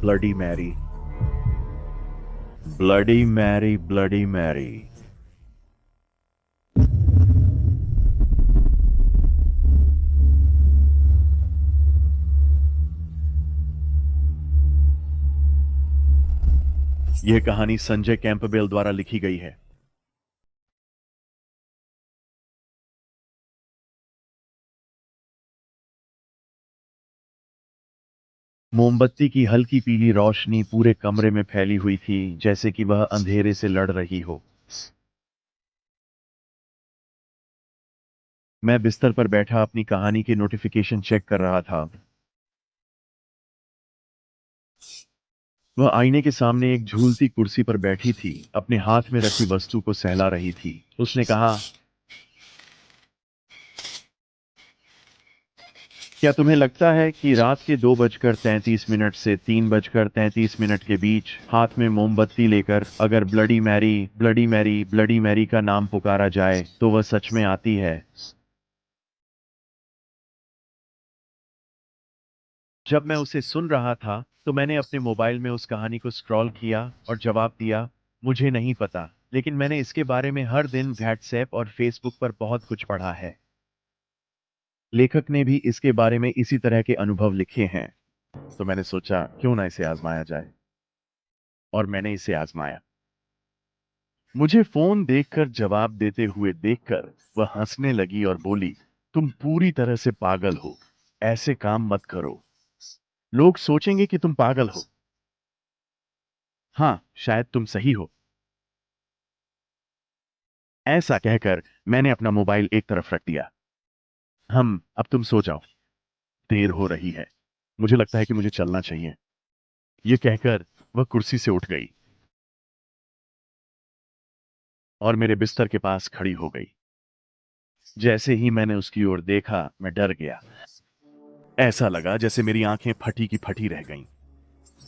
Bloody Mary, bloody Mary, bloody Mary. यह कहानी Sanjay Campbell द्वारा लिखी गई है। मोमबत्ती की हल्की पीली रोशनी पूरे कमरे में फैली हुई थी, जैसे कि वह अंधेरे से लड़ रही हो। मैं बिस्तर पर बैठा अपनी कहानी के नोटिफिकेशन चेक कर रहा था। वह आईने के सामने एक झूलती कुर्सी पर बैठी थी, अपने हाथ में रखी वस्तु को सहला रही थी। उसने कहा, क्या तुम्हें लगता है कि रात के 2:33 से 3:33 के बीच हाथ में मोमबत्ती लेकर अगर bloody Mary, bloody Mary, bloody Mary का नाम पुकारा जाए तो वह सच में आती है? जब मैं उसे सुन रहा था तो मैंने अपने मोबाइल में उस कहानी को स्क्रॉल किया और जवाब दिया, मुझे नहीं पता, लेकिन मैंने इसके बारे में हर दिन व्हाट्सएप और फेसबुक पर बहुत कुछ पढ़ा है। लेखक ने भी इसके बारे में इसी तरह के अनुभव लिखे हैं, तो मैंने सोचा क्यों ना इसे आजमाया जाए। और मैंने इसे आजमाया। मुझे फोन देखकर जवाब देते हुए देखकर वह हंसने लगी और बोली, तुम पूरी तरह से पागल हो, ऐसे काम मत करो, लोग सोचेंगे कि तुम पागल हो। हाँ, शायद तुम सही हो। ऐसा कहकर मैंने अपना मोबाइल एक तरफ रख दिया। अब तुम सो जाओ, देर हो रही है, मुझे लगता है कि मुझे चलना चाहिए। यह कहकर वह कुर्सी से उठ गई और मेरे बिस्तर के पास खड़ी हो गई। जैसे ही मैंने उसकी ओर देखा, मैं डर गया। ऐसा लगा जैसे मेरी आंखें फटी की फटी रह गईं।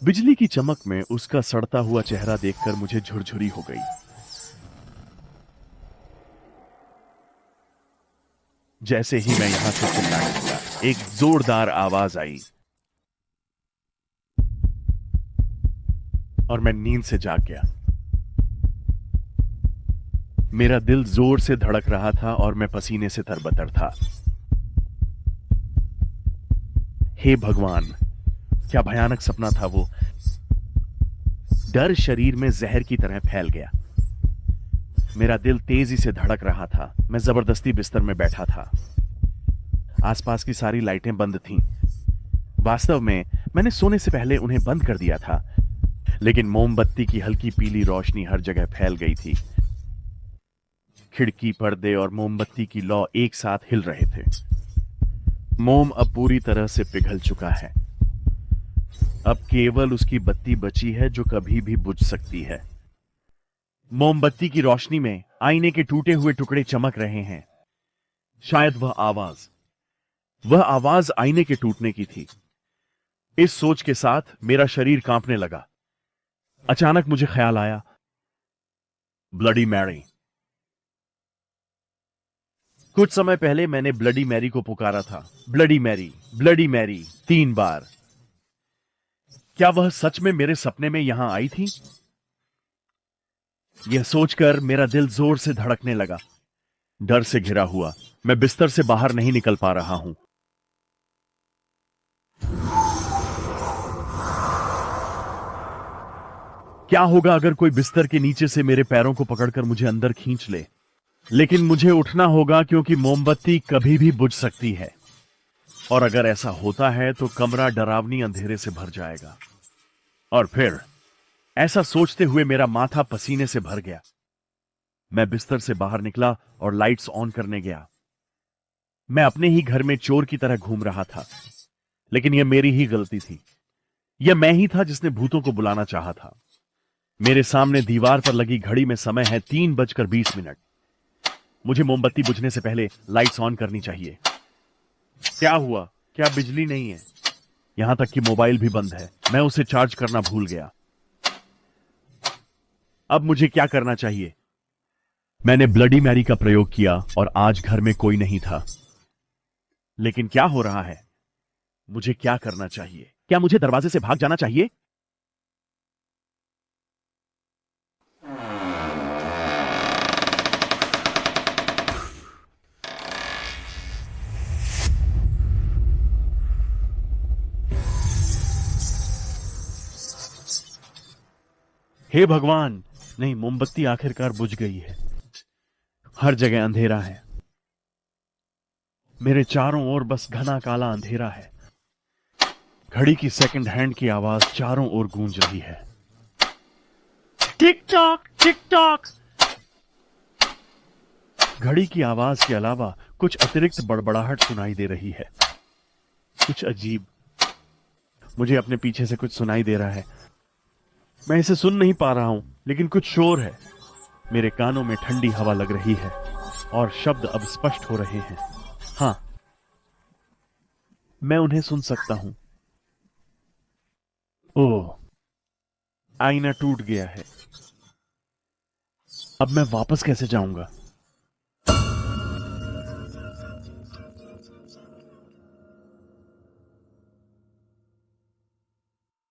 बिजली की चमक में उसका सड़ता हुआ चेहरा देखकर मुझे झुरझुरी हो गई। जैसे ही मैं यहां से चिल्लाने लगा, एक जोरदार आवाज आई और मैं नींद से जाग गया। मेरा दिल जोर से धड़क रहा था और मैं पसीने से तरबतर था। हे भगवान, क्या भयानक सपना था वो। डर शरीर में जहर की तरह फैल गया। मेरा दिल तेजी से धड़क रहा था। मैं जबरदस्ती बिस्तर में बैठा था। आसपास की सारी लाइटें बंद थीं। वास्तव में मैंने सोने से पहले उन्हें बंद कर दिया था, लेकिन मोमबत्ती की हल्की पीली रोशनी हर जगह फैल गई थी। खिड़की, पर्दे और मोमबत्ती की लौ एक साथ हिल रहे थे। मोम अब पूरी तरह से पिघल चुका है। अब केवल उसकी बत्ती बची है जो कभी भी बुझ सकती है। मोमबत्ती की रोशनी में आईने के टूटे हुए टुकड़े चमक रहे हैं। शायद वह आवाज आईने के टूटने की थी। इस सोच के साथ मेरा शरीर कांपने लगा। अचानक मुझे ख्याल आया, ब्लडी मैरी। कुछ समय पहले मैंने ब्लडी मैरी को पुकारा था, ब्लडी मैरी, ब्लडी मैरी, 3 बार। क्या वह सच में मेरे सपने में यहां आई थी? यह सोचकर मेरा दिल जोर से धड़कने लगा। डर से घिरा हुआ मैं बिस्तर से बाहर नहीं निकल पा रहा हूं। क्या होगा अगर कोई बिस्तर के नीचे से मेरे पैरों को पकड़कर मुझे अंदर खींच ले? लेकिन मुझे उठना होगा, क्योंकि मोमबत्ती कभी भी बुझ सकती है। और अगर ऐसा होता है तो कमरा डरावनी अंधेरे से भर जाएगा। और फिर ऐसा सोचते हुए मेरा माथा पसीने से भर गया। मैं बिस्तर से बाहर निकला और लाइट्स ऑन करने गया। मैं अपने ही घर में चोर की तरह घूम रहा था, लेकिन यह मेरी ही गलती थी। यह मैं ही था जिसने भूतों को बुलाना चाहा था। मेरे सामने दीवार पर लगी घड़ी में समय है 3:20। मुझे मोमबत्ती बुझने से पहले लाइट्स ऑन करनी चाहिए। क्या हुआ? क्या बिजली नहीं है? यहां तक कि मोबाइल भी बंद है। मैं उसे चार्ज करना भूल गया। अब मुझे क्या करना चाहिए? मैंने ब्लडी मैरी का प्रयोग किया और आज घर में कोई नहीं था। लेकिन क्या हो रहा है? मुझे क्या करना चाहिए? क्या मुझे दरवाजे से भाग जाना चाहिए? हे भगवान, नहीं, मोमबत्ती आखिरकार बुझ गई है। हर जगह अंधेरा है। मेरे चारों ओर बस घना काला अंधेरा है। घड़ी की सेकंड हैंड की आवाज चारों ओर गूंज रही है। Tick tock, tick tock. घड़ी की आवाज के अलावा कुछ अतिरिक्त बड़बड़ाहट सुनाई दे रही है। कुछ अजीब। मुझे अपने पीछे से कुछ सुनाई दे रहा है। मैं इसे सुन नहीं पा रहा हूं, लेकिन कुछ शोर है। मेरे कानों में ठंडी हवा लग रही है और शब्द अब स्पष्ट हो रहे हैं। हां, मैं उन्हें सुन सकता हूं। ओह, आईना टूट गया है। अब मैं वापस कैसे जाऊंगा?